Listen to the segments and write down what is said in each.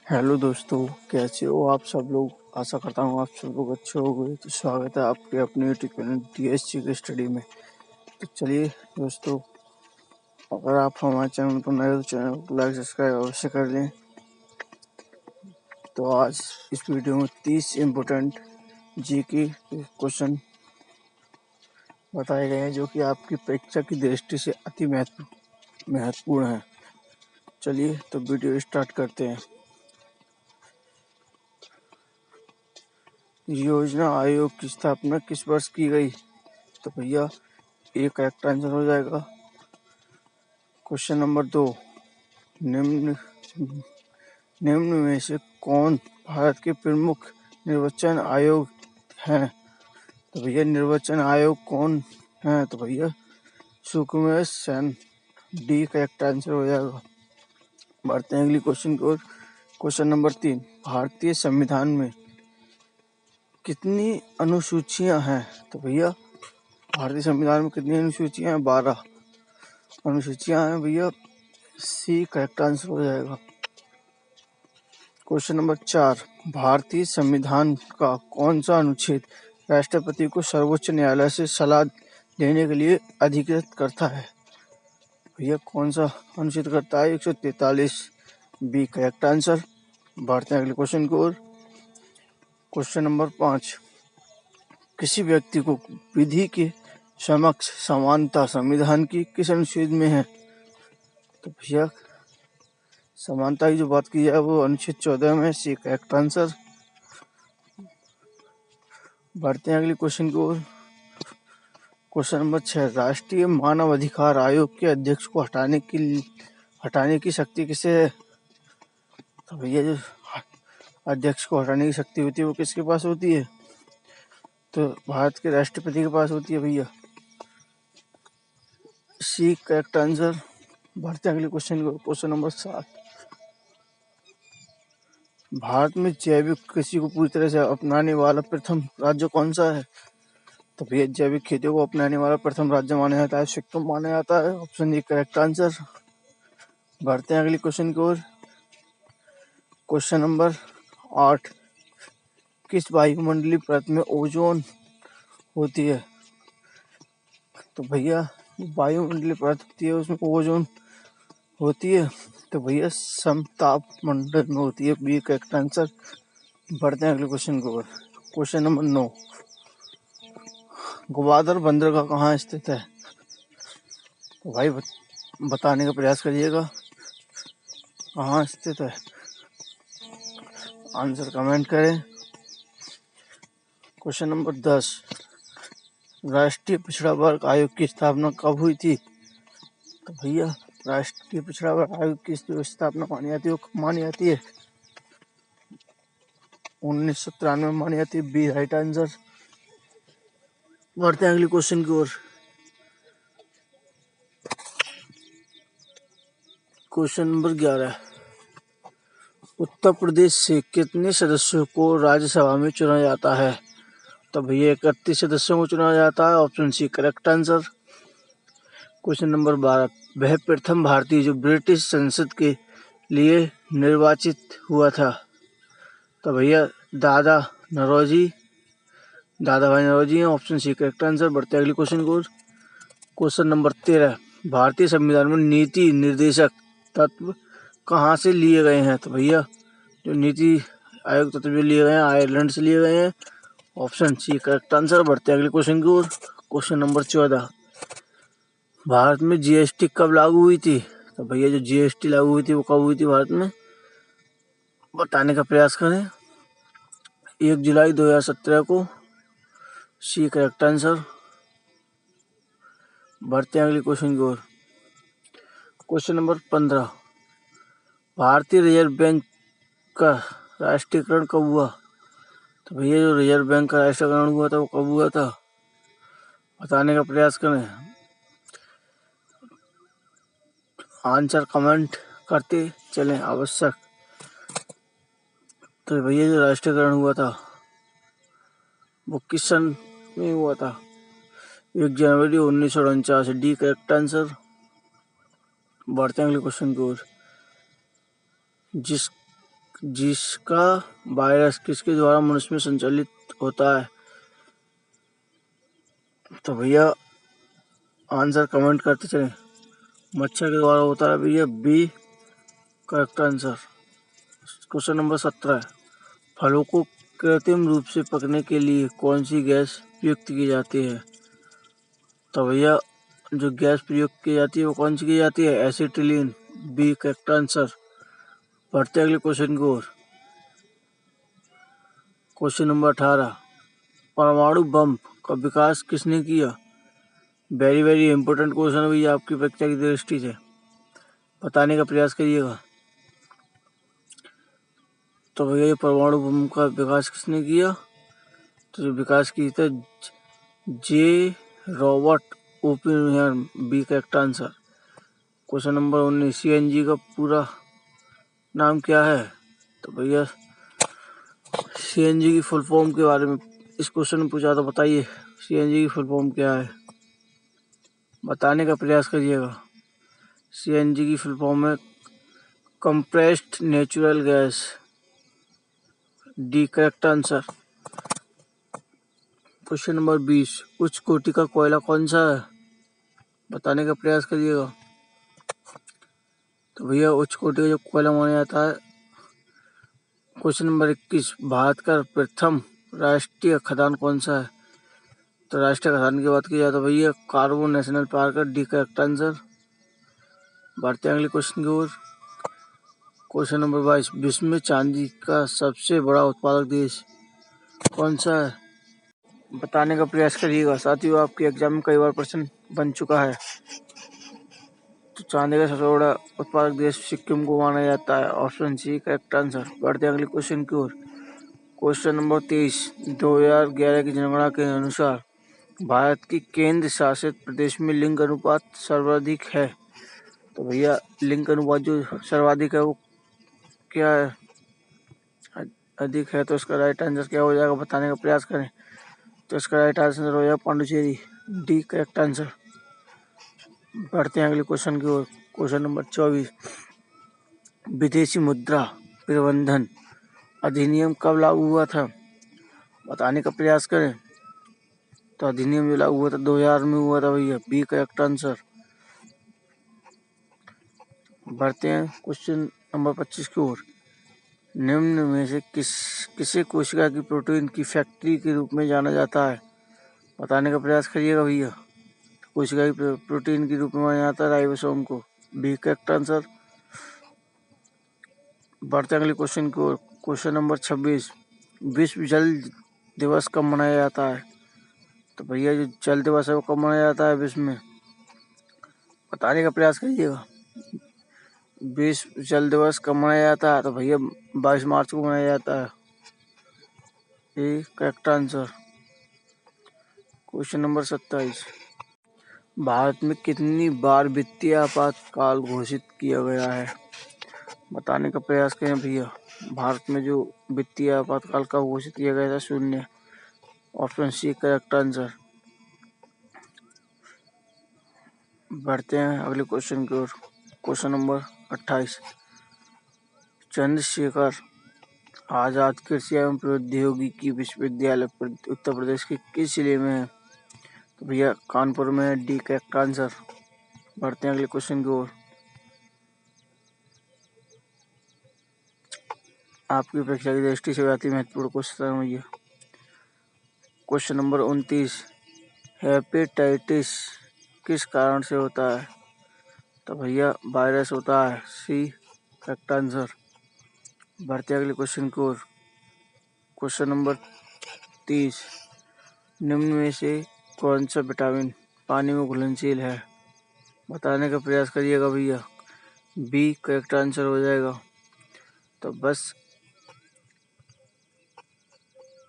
Hello दोस्तों, कैसे हो आप सब लोग। आशा करता हूँ आप सब लोग अच्छे हो गए। तो स्वागत है आपके अपने यूट्यूब चैनल DSC के स्टडी में। तो चलिए दोस्तों, अगर आप हमारे चैनल पर नए हो तो चैनल को लाइक सब्सक्राइब अवश्य कर लें। तो आज इस वीडियो में 30 इम्पोर्टेंट GK के क्वेश्चन बताए गए हैं जो कि आपकी परीक्षा की दृष्टि से अति महत्वपूर्ण है। चलिए तो वीडियो स्टार्ट करते हैं। योजना आयोग की स्थापना किस वर्ष की गई? तो भैया एक करेक्ट आंसर हो जाएगा। क्वेश्चन नंबर 2, निम्न में से कौन भारत के प्रमुख निर्वाचन आयोग हैं? तो भैया निर्वाचन आयोग कौन है? तो भैया Sukumar Sen, D correct answer हो जाएगा। बढ़ते हैं अगली क्वेश्चन की ओर। क्वेश्चन नंबर 3, भारतीय संविधान में कितनी अनुसूचियां हैं? तो भैया भारतीय संविधान में कितनी अनुसूचियां हैं? 12 अनुसूचियां हैं भैया। सी करेक्ट आंसर हो जाएगा। क्वेश्चन नंबर 4, भारतीय संविधान का कौन सा अनुच्छेद राष्ट्रपति को सर्वोच्च न्यायालय से सलाह देने के लिए अधिकृत करता है? भैया कौन सा अनुच्छेद करता है? 143, बी करेक्ट आंसर। बढ़ते हैं अगले क्वेश्चन की ओर। क्वेश्चन नंबर 5, किसी व्यक्ति को विधि के समक्ष समानता संविधान की किस अनुच्छेद में है? तो भैया समानता की जो बात की जाए वो अनुच्छेद 14 में। C correct answer. बढ़ते हैं अगले क्वेश्चन की ओर। क्वेश्चन नंबर 6, राष्ट्रीय मानव अधिकार आयोग के अध्यक्ष को हटाने की शक्ति किसे है? तो भैया जो अध्यक्ष को हटाने की शक्ति होती है वो किसके पास होती है? तो भारत के राष्ट्रपति के पास होती है भैया। C correct answer. बढ़ते हैं अगले क्वेश्चन को। क्वेश्चन नंबर 7, भारत में जैविक कृषि को पूरी तरह से अपनाने वाला प्रथम राज्य कौन सा है? तो भैया जैविक खेती को अपनाने वाला प्रथम राज्य माना जाता है सिक्किम माना जाता है। Option D correct answer. बढ़ते हैं अगले क्वेश्चन की ओर। क्वेश्चन नंबर 8, किस वायुमंडलीय परत में ओजोन होती है? तो भैया वायुमंडलीय परत होती है उसमें ओजोन होती है। तो भैया समताप मंडल में होती है। B correct answer. बढ़ते हैं अगले क्वेश्चन की ओर। क्वेश्चन नंबर 9, ग्वादर बंदरगाह कहाँ स्थित है? तो भाई बताने का प्रयास करिएगा कहाँ स्थित है। आंसर कमेंट करें। क्वेश्चन नंबर 10, राष्ट्रीय पिछड़ा वर्ग आयोग की स्थापना कब हुई थी? तो भैया राष्ट्रीय पिछड़ा वर्ग आयोग की स्थापना मानी जाती है वो कब मानी जाती है? 1993 में मानी जाती है। B right answer. बढ़ते हैं अगले क्वेश्चन की ओर। क्वेश्चन नंबर 11, उत्तर प्रदेश से कितने सदस्यों को राज्यसभा में चुना जाता है? तो भैया 31 सदस्यों को चुना जाता है। Option C correct answer. Question number 12, वह प्रथम भारतीय जो ब्रिटिश संसद के लिए निर्वाचित हुआ था? तो भैया दादा भाई नौरोजी हैं। Option C correct answer. बढ़ते अगले क्वेश्चन को। क्वेश्चन नंबर 13, भारतीय संविधान में नीति निर्देशक तत्व कहाँ से लिए गए हैं? तो भैया जो नीति आयोग तत्व लिए गए हैं आयरलैंड से लिए गए हैं। Option C correct answer. बढ़ते अगले क्वेश्चन की ओर। क्वेश्चन नंबर 14, भारत में GST कब लागू हुई थी? तो भैया जो GST लागू हुई थी वो कब हुई थी भारत में? बताने का प्रयास करें। 1 जुलाई 2017 को। C correct answer. बढ़ते हैं अगले क्वेश्चन की ओर। क्वेश्चन नंबर 15, भारतीय रिजर्व बैंक का राष्ट्रीयकरण कब हुआ? तो भैया जो रिजर्व बैंक का राष्ट्रीयकरण हुआ था वो कब हुआ था? बताने का प्रयास करें। आंसर कमेंट करते चलें आवश्यक। तो भैया जो राष्ट्रीयकरण हुआ था वो किस सन में हुआ था? 1 जनवरी 1949। D correct answer. बढ़ते हैं अगले क्वेश्चन की ओर। जिस जिसका वायरस किसके द्वारा मनुष्य में संचालित होता है? तो भैया आंसर कमेंट करते चलें। मच्छर के द्वारा होता है भैया B correct answer. Question number 17 फलों को कृत्रिम रूप से पकने के लिए कौन सी गैस प्रयुक्त की जाती है? तो भैया जो गैस प्रयोग की जाती है वो कौन सी की जाती है? Acetylene, B correct answer. बढ़ते अगले क्वेश्चन की ओर। क्वेश्चन नंबर 18 परमाणु बम का विकास किसने किया? वेरी वेरी इंपॉर्टेंट क्वेश्चन है भैया आपकी परीक्षा की दृष्टि से, बताने का प्रयास करिएगा। तो भैया ये परमाणु बम का विकास किसने किया? तो जो विकास की था J Robert Oppenheimer, B correct answer. Question number 19 CNG का पूरा नाम क्या है? तो भैया सीएनजी की फुल फॉर्म के बारे में इस क्वेश्चन में पूछा तो बताइए सीएनजी की फुल फॉर्म क्या है, बताने का प्रयास करिएगा। सीएनजी की फुल फॉर्म है compressed natural gas, D correct answer. Question number 20 उच्च कोटि का कोयला कौन सा है? बताने का प्रयास करिएगा। तो भैया उच्च कोटि का जो कोयला माना जाता है। क्वेश्चन नंबर 21 भारत का प्रथम राष्ट्रीय खदान कौन सा है? तो राष्ट्रीय खदान की बात की जाए तो भैया कार्बन नेशनल पार्क है, डी करेक्ट आंसर। बढ़ते अगले क्वेश्चन की ओर। क्वेश्चन नंबर 22 विश्व में चांदी का सबसे बड़ा उत्पादक देश कौन सा है? बताने का प्रयास करिएगा। साथियों आपके एग्जाम में कई बार प्रश्न बन चुका है। तो चांदी का सबसे बड़ा उत्पादक देश सिक्किम को माना जाता है, ऑप्शन सी करेक्ट आंसर। बढ़ते अगले क्वेश्चन की ओर। क्वेश्चन नंबर 23 2011 की जनगणना के अनुसार भारत की केंद्र शासित प्रदेश में लिंग अनुपात सर्वाधिक है। तो भैया लिंग अनुपात जो सर्वाधिक है वो क्या है? अधिक है। तो इसका राइट आंसर क्या हो जाएगा, बताने का प्रयास करें। तो इसका राइट आंसर हो जाएगा पांडुचेरी, डी करेक्ट आंसर। बढ़ते हैं अगले क्वेश्चन की ओर। क्वेश्चन नंबर 24 विदेशी मुद्रा प्रबंधन अधिनियम कब लागू हुआ था? बताने का प्रयास करें। तो अधिनियम जो लागू हुआ था 2000 में हुआ था भैया, बी करेक्ट आंसर। बढ़ते हैं क्वेश्चन नंबर 25 की ओर। निम्न में से किसे कोशिका की प्रोटीन की फैक्ट्री के रूप में जाना जाता है? बताने का प्रयास करिएगा भैया। कोशिका की प्रोटीन के रूप में माना जाता है राइबोसोम को, बी करेक्ट आंसर। बढ़ते अगले क्वेश्चन की ओर। क्वेश्चन नंबर 26 विश्व जल दिवस कब मनाया जाता है? तो भैया जो जल दिवस है वो कब मनाया जाता है विश्व में? बताने का प्रयास करिएगा। विश्व जल दिवस कब मनाया जाता है? तो भैया 22 मार्च को मनाया जाता है, ये correct answer. Question number 27 Bharat में कितनी बार वित्तीय आपातकाल घोषित किया गया है? बताने का प्रयास करें भैया। भारत में जो वित्तीय आपातकाल कब घोषित किया गया था? 0, ऑप्शन सी करेक्ट आंसर। बढ़ते हैं अगले क्वेश्चन की ओर। क्वेश्चन नंबर 28 चंद्रशेखर आजाद कृषि एवं प्रौद्योगिकी विश्वविद्यालय उत्तर प्रदेश के किस जिले में है? तो भैया कानपुर में है, डी करेक्ट आंसर। बढ़ते हैं अगले क्वेश्चन की ओर। आपकी परीक्षा की दृष्टि से अति महत्वपूर्ण क्वेश्चन है भैया। क्वेश्चन नंबर 29 हेपेटाइटिस किस कारण से होता है? तो भैया वायरस होता है, सी करेक्ट आंसर। बढ़ते अगले क्वेश्चन की ओर। क्वेश्चन नंबर 30 निम्न में से कौन सा विटामिन पानी में घुलनशील है? बताने का प्रयास करिएगा भैया, बी करेक्ट आंसर हो जाएगा। तो बस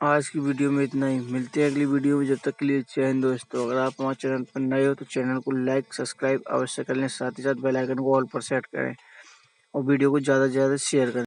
आज की वीडियो में इतना ही, मिलते हैं अगली वीडियो में। जब तक के लिए जय हिंद दोस्तों। अगर आप हमारे चैनल पर नए हो तो चैनल को लाइक सब्सक्राइब अवश्य कर लें, साथ ही साथ बेल आइकन को ऑल पर सेट करें और वीडियो को ज़्यादा से ज़्यादा शेयर करें।